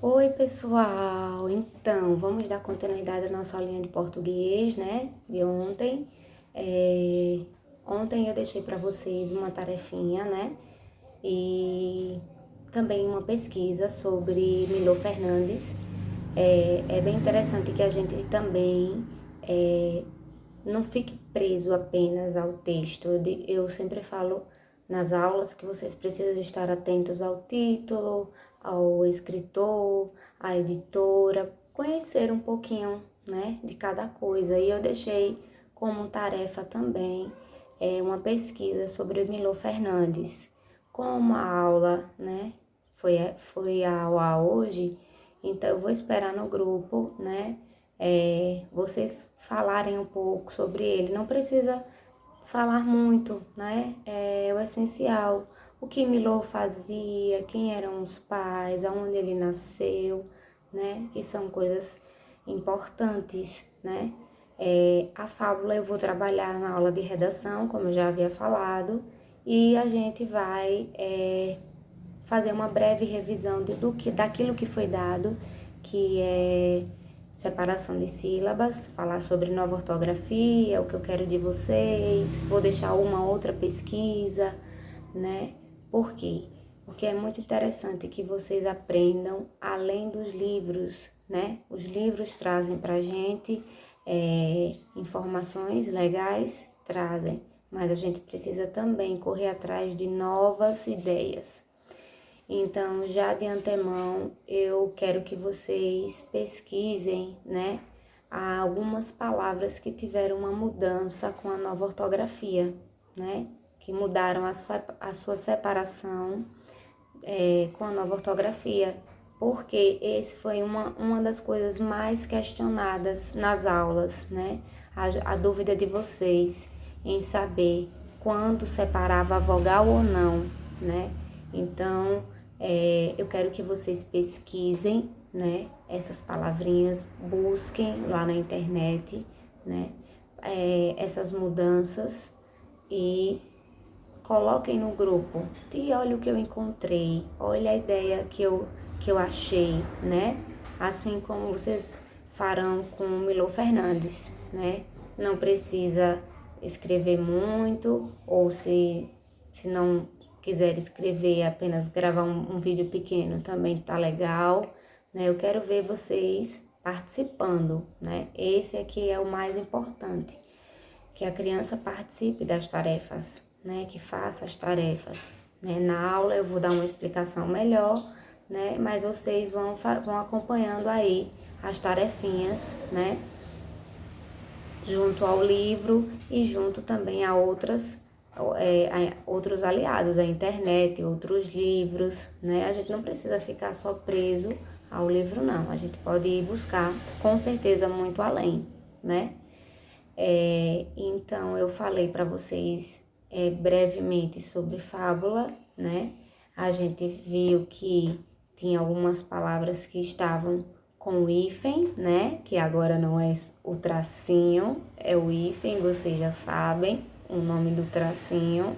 Oi, pessoal! Então, vamos dar continuidade à nossa aulinha de português, né? De ontem. Ontem eu deixei para vocês uma tarefinha, né? E também uma pesquisa sobre Milor Fernandes. É bem interessante que a gente também não fique preso apenas ao texto. Eu sempre falo nas aulas que vocês precisam estar atentos ao título, ao escritor, à editora, conhecer um pouquinho, né, de cada coisa. E eu deixei como tarefa também uma pesquisa sobre Milor Fernandes. Como a aula, né, foi a aula hoje, então eu vou esperar no grupo, né, vocês falarem um pouco sobre ele. Não precisa falar muito, né? É o essencial. O que Milor fazia, quem eram os pais, aonde ele nasceu, né? Que são coisas importantes, né? A fábula eu vou trabalhar na aula de redação, como eu já havia falado, e a gente vai fazer uma breve revisão daquilo que foi dado, que é separação de sílabas, falar sobre nova ortografia, o que eu quero de vocês, vou deixar uma outra pesquisa, né? Por quê? Porque é muito interessante que vocês aprendam além dos livros, né? Os livros trazem pra gente informações legais, trazem, mas a gente precisa também correr atrás de novas ideias. Então, já de antemão, eu quero que vocês pesquisem, né, algumas palavras que tiveram uma mudança com a nova ortografia, né, que mudaram a sua separação com a nova ortografia, porque esse foi uma das coisas mais questionadas nas aulas, né, a dúvida de vocês em saber quando separava a vogal ou não, né, então eu quero que vocês pesquisem, né, essas palavrinhas, busquem lá na internet, né, essas mudanças e coloquem no grupo. E olha o que eu encontrei, olha a ideia que eu achei, né? Assim como vocês farão com o Milor Fernandes, né? Não precisa escrever muito, ou se não quiser escrever, apenas gravar um vídeo pequeno também tá legal, né? Eu quero ver vocês participando, né? Esse aqui é o mais importante, que a criança participe das tarefas, né? Que faça as tarefas, né? Na aula eu vou dar uma explicação melhor, né? Mas vocês vão acompanhando aí as tarefinhas, né? Junto ao livro e junto também a outros aliados, a internet, outros livros, né? A gente não precisa ficar só preso ao livro, não. A gente pode ir buscar, com certeza, muito além, né? Então, eu falei para vocês brevemente sobre fábula, né? A gente viu que tinha algumas palavras que estavam com o hífen, né? Que agora não é o tracinho, é o hífen, vocês já sabem o nome do tracinho.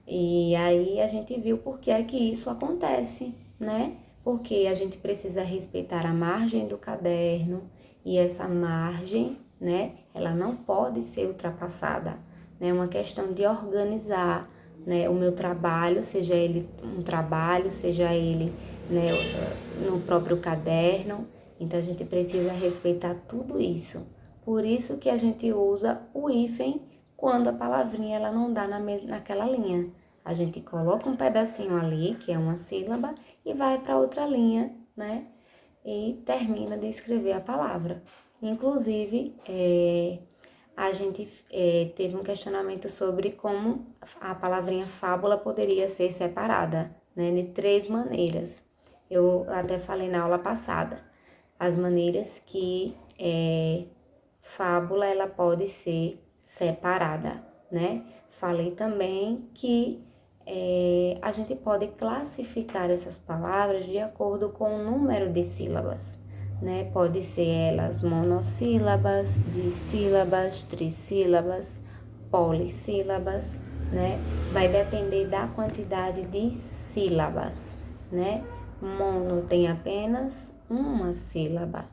E aí a gente viu por que é que isso acontece, né? Porque a gente precisa respeitar a margem do caderno e essa margem, né? Ela não pode ser ultrapassada, né? É uma questão de organizar, né? O meu trabalho, seja ele um trabalho, seja ele, né, no próprio caderno. Então a gente precisa respeitar tudo isso. Por isso que a gente usa o hífen quando a palavrinha ela não dá naquela linha. A gente coloca um pedacinho ali, que é uma sílaba, e vai para outra linha, né? E termina de escrever a palavra. Inclusive, a gente teve um questionamento sobre como a palavrinha fábula poderia ser separada, né? De 3 maneiras. Eu até falei na aula passada. As maneiras que fábula ela pode ser separada, né? Falei também que a gente pode classificar essas palavras de acordo com o número de sílabas, né? Pode ser elas monossílabas, dissílabas, trissílabas, polissílabas, né? Vai depender da quantidade de sílabas, né? Mono tem apenas uma sílaba.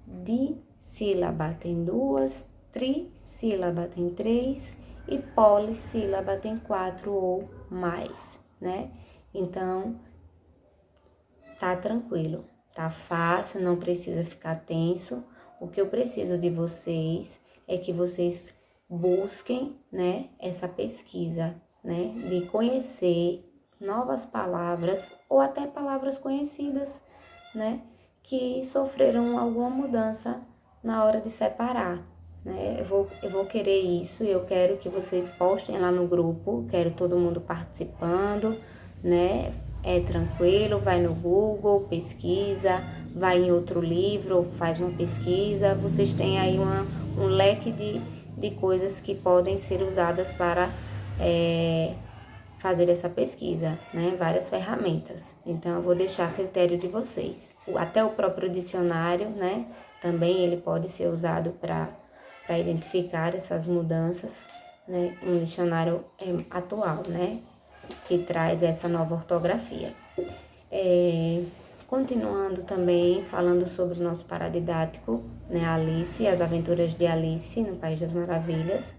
Dissílaba tem 2, trissílaba tem 3 e polissílaba tem 4 ou mais, né? Então, tá tranquilo, tá fácil, não precisa ficar tenso. O que eu preciso de vocês é que vocês busquem, né, essa pesquisa, né, de conhecer novas palavras ou até palavras conhecidas, né, que sofreram alguma mudança na hora de separar, né? Eu vou querer isso e eu quero que vocês postem lá no grupo, quero todo mundo participando, né? É tranquilo, vai no Google, pesquisa, vai em outro livro, faz uma pesquisa, vocês têm aí um leque de coisas que podem ser usadas para fazer essa pesquisa, né? Várias ferramentas. Então, eu vou deixar a critério de vocês. Até o próprio dicionário, né? Também ele pode ser usado para identificar essas mudanças, né? Um dicionário atual, né? Que traz essa nova ortografia. Continuando também, falando sobre o nosso paradidático, né? Alice, as aventuras de Alice no País das Maravilhas.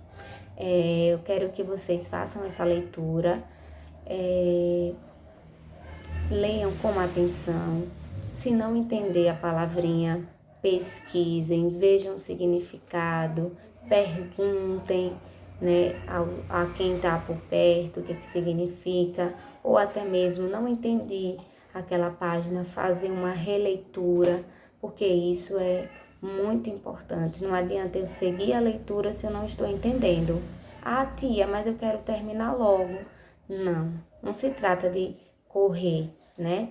Eu quero que vocês façam essa leitura, leiam com atenção. Se não entender a palavrinha, pesquisem, vejam o significado, perguntem, né, a quem está por perto o que significa, ou até mesmo não entendi aquela página, fazer uma releitura, porque isso é muito importante. Não adianta eu seguir a leitura se eu não estou entendendo. Ah, tia, mas eu quero terminar logo. Não se trata de correr, né?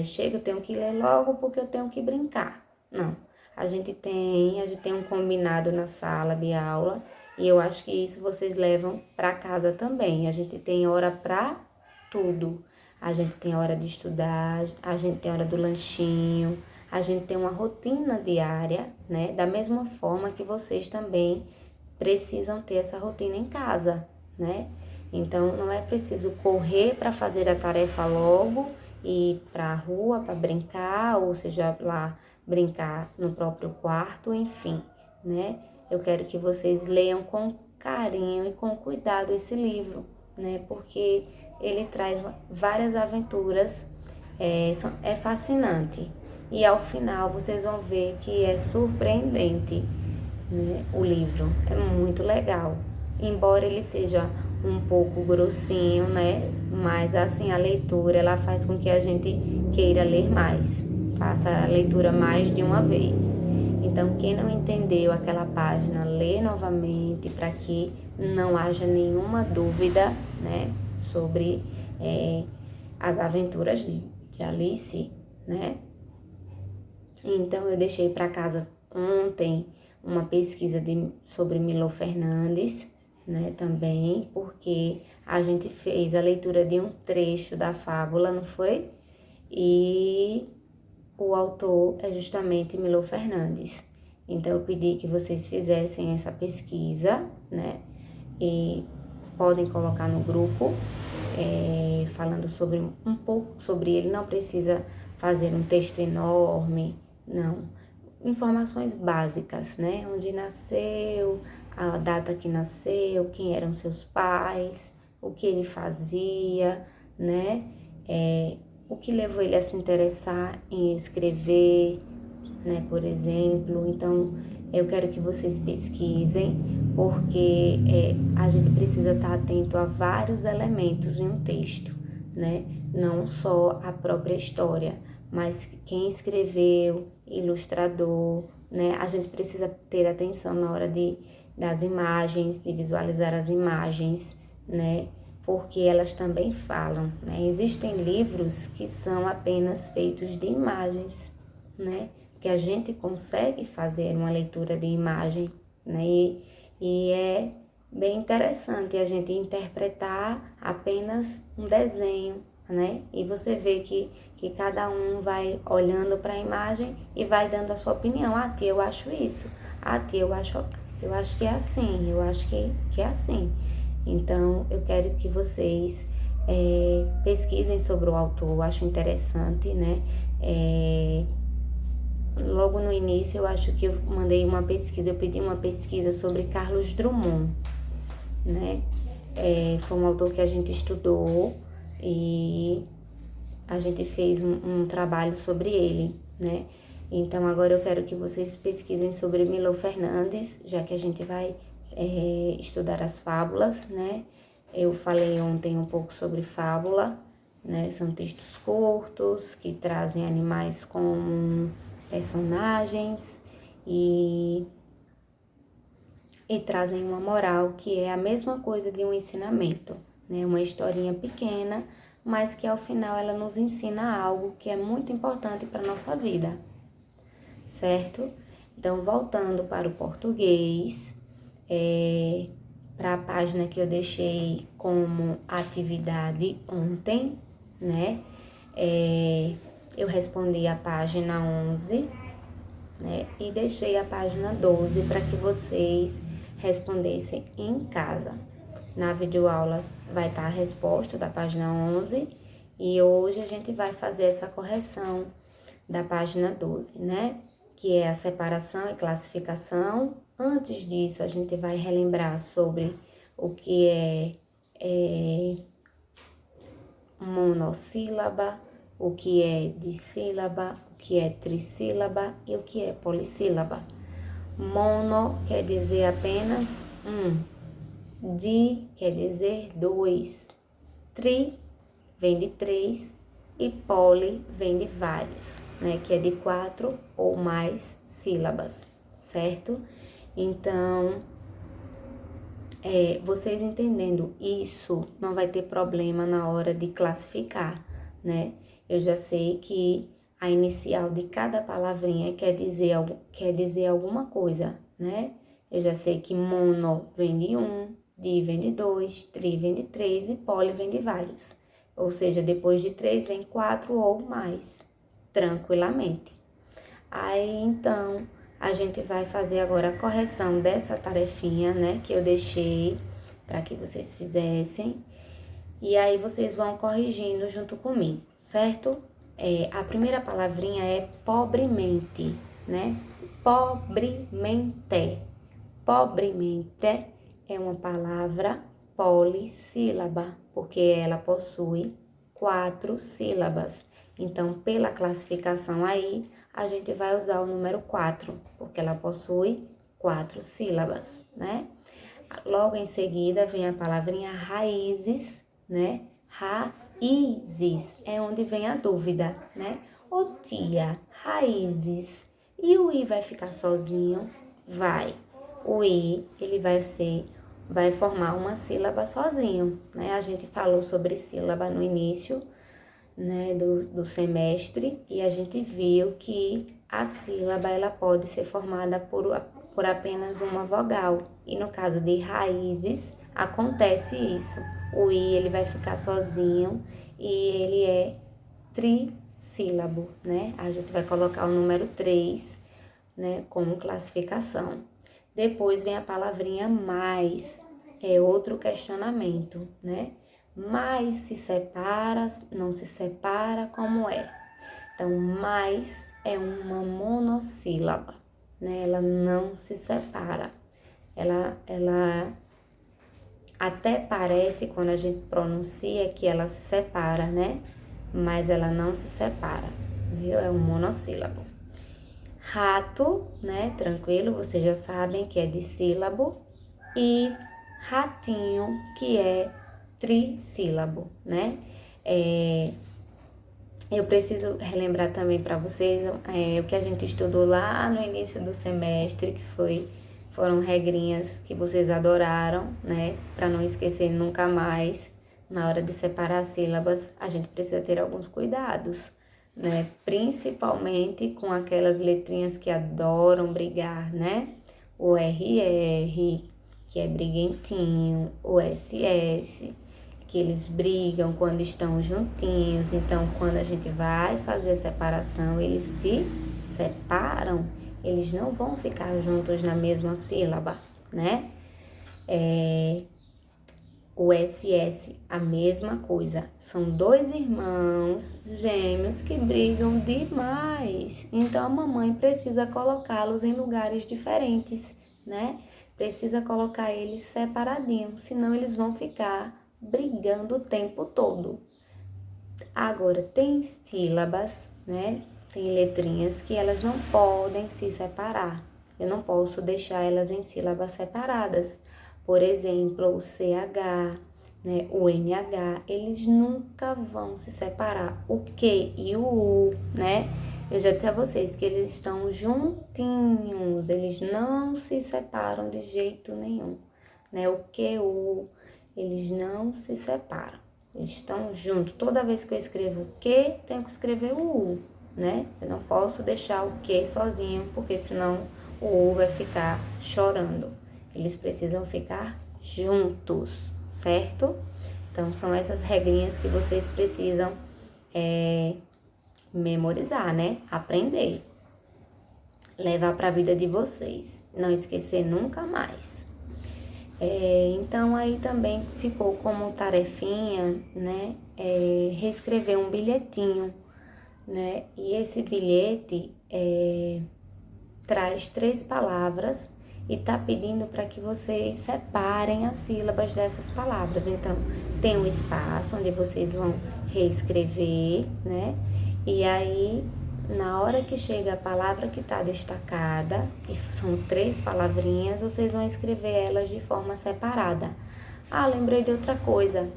Chega, eu tenho que ler logo porque eu tenho que brincar. Não. A gente tem um combinado na sala de aula e eu acho que isso vocês levam para casa também. A gente tem hora para tudo. A gente tem hora de estudar, a gente tem hora do lanchinho, a gente tem uma rotina diária, né? Da mesma forma que vocês também precisam ter essa rotina em casa, né? Então, não é preciso correr para fazer a tarefa logo e ir para a rua para brincar, ou seja, lá brincar no próprio quarto, enfim, né? Eu quero que vocês leiam com carinho e com cuidado esse livro, né? Porque ele traz várias aventuras, é fascinante. E ao final vocês vão ver que é surpreendente, né? O livro é muito legal. Embora ele seja um pouco grossinho, né? Mas assim, a leitura, ela faz com que a gente queira ler mais. Faça a leitura mais de uma vez. Então, quem não entendeu aquela página, lê novamente para que não haja nenhuma dúvida, né? Sobre as aventuras de Alice, né? Então, eu deixei para casa ontem uma pesquisa sobre Milor Fernandes, né, também, porque a gente fez a leitura de um trecho da fábula, não foi? E o autor é justamente Milor Fernandes. Então, eu pedi que vocês fizessem essa pesquisa, né, e podem colocar no grupo, falando sobre um pouco sobre ele. Não precisa fazer um texto enorme, não. Informações básicas, né? Onde nasceu, a data que nasceu, quem eram seus pais, o que ele fazia, né? O que levou ele a se interessar em escrever, né? Por exemplo. Então, eu quero que vocês pesquisem, porque a gente precisa estar atento a vários elementos em um texto, né? Não só a própria história, mas quem escreveu, ilustrador, né? A gente precisa ter atenção na hora das imagens, de visualizar as imagens, né? Porque elas também falam, né? Existem livros que são apenas feitos de imagens, né? Que a gente consegue fazer uma leitura de imagem, né? E é bem interessante a gente interpretar apenas um desenho, né? E você vê que cada um vai olhando para a imagem e vai dando a sua opinião. Ah, tia, eu acho isso. Ah, tia, eu acho que é assim. Eu acho que é assim. Então, eu quero que vocês Pesquisem sobre o autor, eu acho interessante, né? Logo no início, eu acho que eu mandei uma pesquisa, eu pedi uma pesquisa sobre Carlos Drummond, né? Foi um autor que a gente estudou e a gente fez um trabalho sobre ele, né? Então, agora eu quero que vocês pesquisem sobre Milor Fernandes, já que a gente vai estudar as fábulas, né? Eu falei ontem um pouco sobre fábula, né? São textos curtos que trazem animais como personagens e trazem uma moral que é a mesma coisa de um ensinamento, né? Uma historinha pequena, mas que ao final ela nos ensina algo que é muito importante para a nossa vida, certo? Então, voltando para o português, para a página que eu deixei como atividade ontem, né? Eu respondi a página 11, né? E deixei a página 12 para que vocês respondessem em casa. Na videoaula vai estar a resposta da página 11 e hoje a gente vai fazer essa correção da página 12, né? Que é a separação e classificação. Antes disso, a gente vai relembrar sobre o que é monossílaba, o que é dissílaba, o que é trissílaba e o que é polissílaba. Mono quer dizer apenas um, di quer dizer dois, tri vem de três e poli vem de vários, né? Que é de 4 ou mais sílabas, certo? Então, vocês entendendo isso, não vai ter problema na hora de classificar, né? Eu já sei que a inicial de cada palavrinha quer dizer alguma coisa, né? Eu já sei que mono vem de um, di vem de dois, tri vem de três e poli vem de vários. Ou seja, depois de 3 vem 4 ou mais, tranquilamente. Aí, então, a gente vai fazer agora a correção dessa tarefinha, né, que eu deixei para que vocês fizessem. E aí, vocês vão corrigindo junto comigo, certo? A primeira palavrinha é pobremente, né? Pobremente. Pobremente é uma palavra polissílaba, porque ela possui 4 sílabas. Então, pela classificação aí, a gente vai usar o número 4, porque ela possui 4 sílabas, né? Logo em seguida vem a palavrinha raízes, né? Raízes é onde vem a dúvida, né? Ô tia, raízes. E o i vai ficar sozinho? Vai. O i, ele vai formar uma sílaba sozinho, né? A gente falou sobre sílaba no início, né, do semestre e a gente viu que a sílaba ela pode ser formada por apenas uma vogal. E no caso de raízes, acontece isso. O i ele vai ficar sozinho e ele é trissílabo, né? A gente vai colocar o número 3, né, como classificação. Depois vem a palavrinha mais, é outro questionamento, né? Mais se separa, não se separa, como é? Então, mais é uma monossílaba, né? Ela não se separa. Ela até parece, quando a gente pronuncia, que ela se separa, né? Mas ela não se separa, viu? É um monossílabo. Rato, né? Tranquilo, vocês já sabem que é dissílabo. E ratinho, que é trissílabo, né? Eu preciso relembrar também para vocês o que a gente estudou lá no início do semestre, que foram regrinhas que vocês adoraram, né? Para não esquecer nunca mais, na hora de separar as sílabas, a gente precisa ter alguns cuidados, né? Principalmente com aquelas letrinhas que adoram brigar, né? O RR, que é briguentinho, o SS, que eles brigam quando estão juntinhos. Então, quando a gente vai fazer a separação, eles se separam, eles não vão ficar juntos na mesma sílaba, né? O SS, a mesma coisa. São dois irmãos gêmeos que brigam demais. Então a mamãe precisa colocá-los em lugares diferentes, né? Precisa colocar eles separadinhos, senão eles vão ficar brigando o tempo todo. Agora, tem sílabas, né? Tem letrinhas que elas não podem se separar. Eu não posso deixar elas em sílabas separadas. Por exemplo, o CH, né? O NH, eles nunca vão se separar. O Q e o U, né? Eu já disse a vocês que eles estão juntinhos, eles não se separam de jeito nenhum, né? O Q, o U, eles não se separam. Eles estão juntos. Toda vez que eu escrevo o Q, tenho que escrever o U, né? Eu não posso deixar o Q sozinho, porque senão o U vai ficar chorando. Eles precisam ficar juntos, certo? Então, são essas regrinhas que vocês precisam memorizar, né? Aprender. Levar para a vida de vocês. Não esquecer nunca mais. Então, aí também ficou como tarefinha, né? Reescrever um bilhetinho, né? E esse bilhete traz 3 palavras e tá pedindo para que vocês separem as sílabas dessas palavras. Então, tem um espaço onde vocês vão reescrever, né? E aí, na hora que chega a palavra que está destacada, que são 3 palavrinhas, vocês vão escrever elas de forma separada. Ah, lembrei de outra coisa.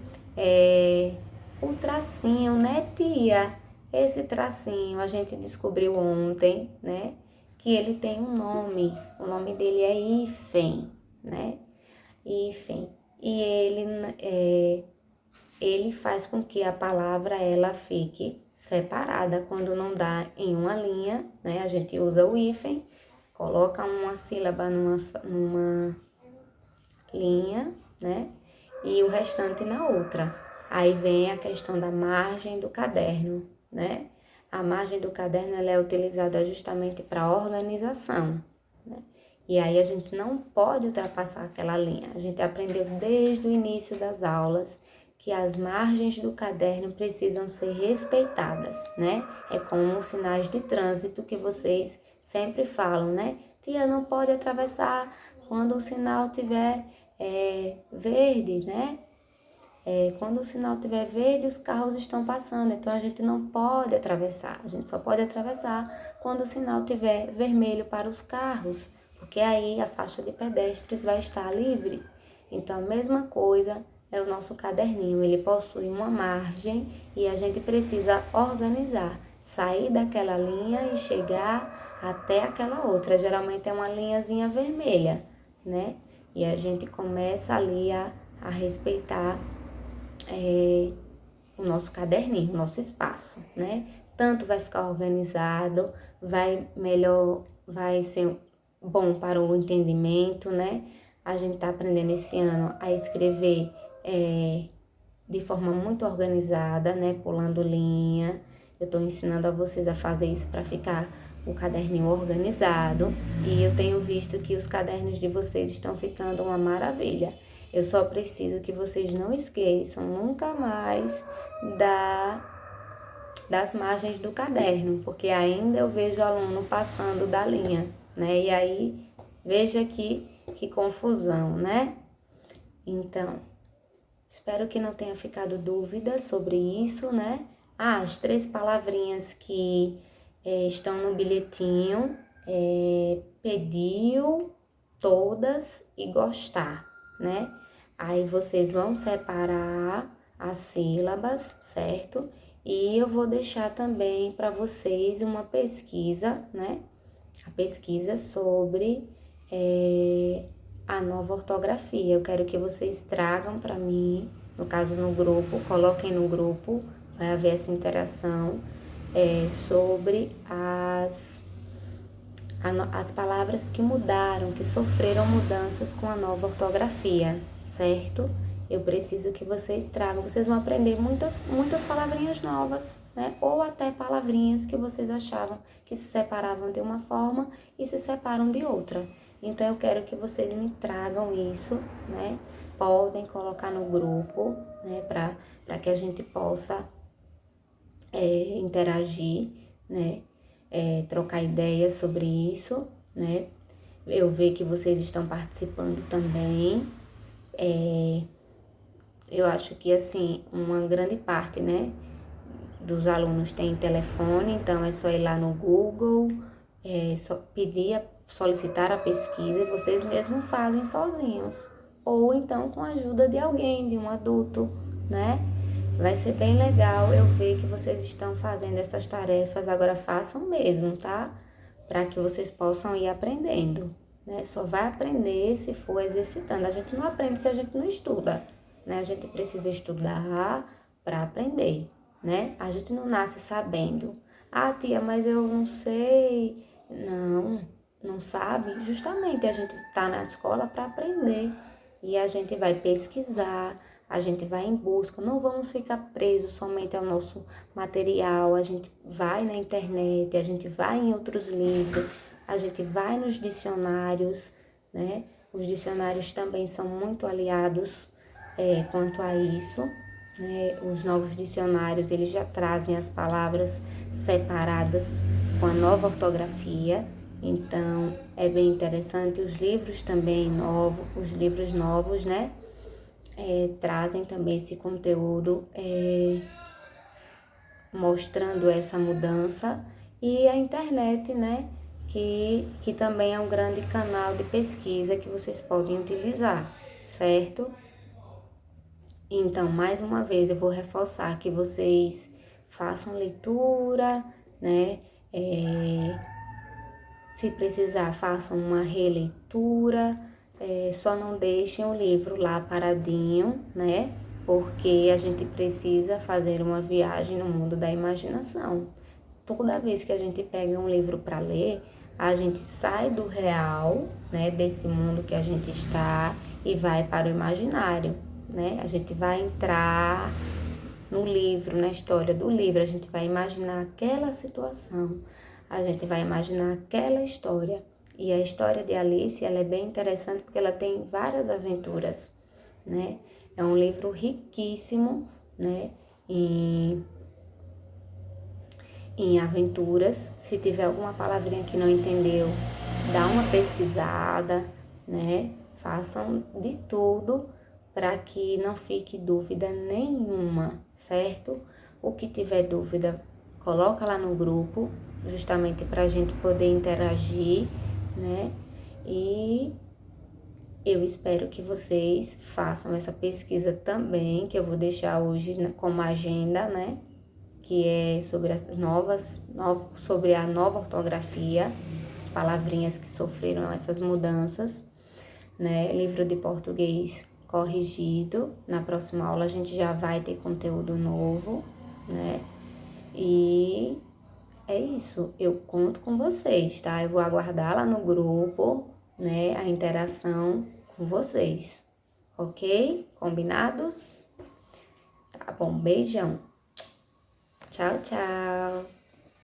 O tracinho, né, tia? Esse tracinho a gente descobriu ontem, né? Que ele tem um nome. O nome dele é hífen, né? Hífen. E ele faz com que a palavra ela fique separada quando não dá em uma linha, né? A gente usa o hífen, coloca uma sílaba numa linha, né? E o restante na outra. Aí vem a questão da margem do caderno, né? A margem do caderno ela é utilizada justamente para organização, né? E aí a gente não pode ultrapassar aquela linha. A gente aprendeu desde o início das aulas que as margens do caderno precisam ser respeitadas, né? É como os sinais de trânsito que vocês sempre falam, né? Tia, não pode atravessar quando o sinal tiver verde, né? Quando o sinal tiver verde, os carros estão passando, então a gente não pode atravessar. A gente só pode atravessar quando o sinal tiver vermelho para os carros, porque aí a faixa de pedestres vai estar livre. Então, a mesma coisa é o nosso caderninho, ele possui uma margem e a gente precisa organizar, sair daquela linha e chegar até aquela outra. Geralmente é uma linhazinha vermelha, né? E a gente começa ali a respeitar o nosso caderninho, o nosso espaço, né? Tanto vai ficar organizado, vai ser bom para o entendimento, né? A gente tá aprendendo esse ano a escrever de forma muito organizada, né? Pulando linha. Eu tô ensinando a vocês a fazer isso para ficar o caderninho organizado. E eu tenho visto que os cadernos de vocês estão ficando uma maravilha. Eu só preciso que vocês não esqueçam nunca mais das margens do caderno, porque ainda eu vejo o aluno passando da linha, né? E aí, veja que confusão, né? Então, espero que não tenha ficado dúvida sobre isso, né? As 3 palavrinhas que estão no bilhetinho, pediu, todas e gostar, né? Aí vocês vão separar as sílabas, certo? E eu vou deixar também para vocês uma pesquisa, né? A pesquisa sobre a nova ortografia. Eu quero que vocês tragam para mim, no caso no grupo, coloquem no grupo, vai haver essa interação sobre as palavras que mudaram, que sofreram mudanças com a nova ortografia, certo? Eu preciso que vocês tragam, vocês vão aprender muitas palavrinhas novas, né? Ou até palavrinhas que vocês achavam que se separavam de uma forma e se separam de outra. Então, eu quero que vocês me tragam isso, né? podem colocar no grupo, né, para que a gente possa interagir, né, trocar ideias sobre isso, né. Eu vejo que vocês estão participando também. Eu acho que, assim, uma grande parte, né, dos alunos tem telefone, então é só ir lá no Google, só solicitar a pesquisa e vocês mesmos fazem sozinhos. Ou então com a ajuda de alguém, de um adulto, né? Vai ser bem legal eu ver que vocês estão fazendo essas tarefas, agora façam mesmo, tá? Para que vocês possam ir aprendendo, né? Só vai aprender se for exercitando. A gente não aprende se a gente não estuda, né? A gente precisa estudar para aprender, né? A gente não nasce sabendo. Ah, tia, mas eu não sei. Não sabe. Justamente a gente tá na escola para aprender. E a gente vai pesquisar, a gente vai em busca, não vamos ficar presos somente ao nosso material, a gente vai na internet, a gente vai em outros livros, a gente vai nos dicionários, né? Os dicionários também são muito aliados quanto a isso, né? Os novos dicionários, eles já trazem as palavras separadas com a nova ortografia, então é bem interessante. Os livros também novos, os livros novos, né? Trazem também esse conteúdo mostrando essa mudança, e a internet, né? Que também é um grande canal de pesquisa que vocês podem utilizar, certo? Então, mais uma vez, eu vou reforçar que vocês façam leitura, né? Se precisar, façam uma releitura, só não deixem o livro lá paradinho, né? Porque a gente precisa fazer uma viagem no mundo da imaginação. Toda vez que a gente pega um livro para ler, a gente sai do real, né? Desse mundo que a gente está e vai para o imaginário, né? A gente vai entrar no livro, na história do livro, a gente vai imaginar aquela situação, a gente vai imaginar aquela história. E a história de Alice, ela é bem interessante porque ela tem várias aventuras, né? É um livro riquíssimo, né? Em aventuras. Se tiver alguma palavrinha que não entendeu, dá uma pesquisada, né? Façam de tudo para que não fique dúvida nenhuma, certo? O que tiver dúvida, coloca lá no grupo, justamente para a gente poder interagir, né? E eu espero que vocês façam essa pesquisa também, que eu vou deixar hoje como agenda, né? Que é sobre sobre a nova ortografia, as palavrinhas que sofreram essas mudanças, né? Livro de português corrigido. Na próxima aula a gente já vai ter conteúdo novo, né? E é isso, eu conto com vocês, tá? Eu vou aguardar lá no grupo, né, a interação com vocês, ok? Combinados? Tá bom, beijão. Tchau, tchau.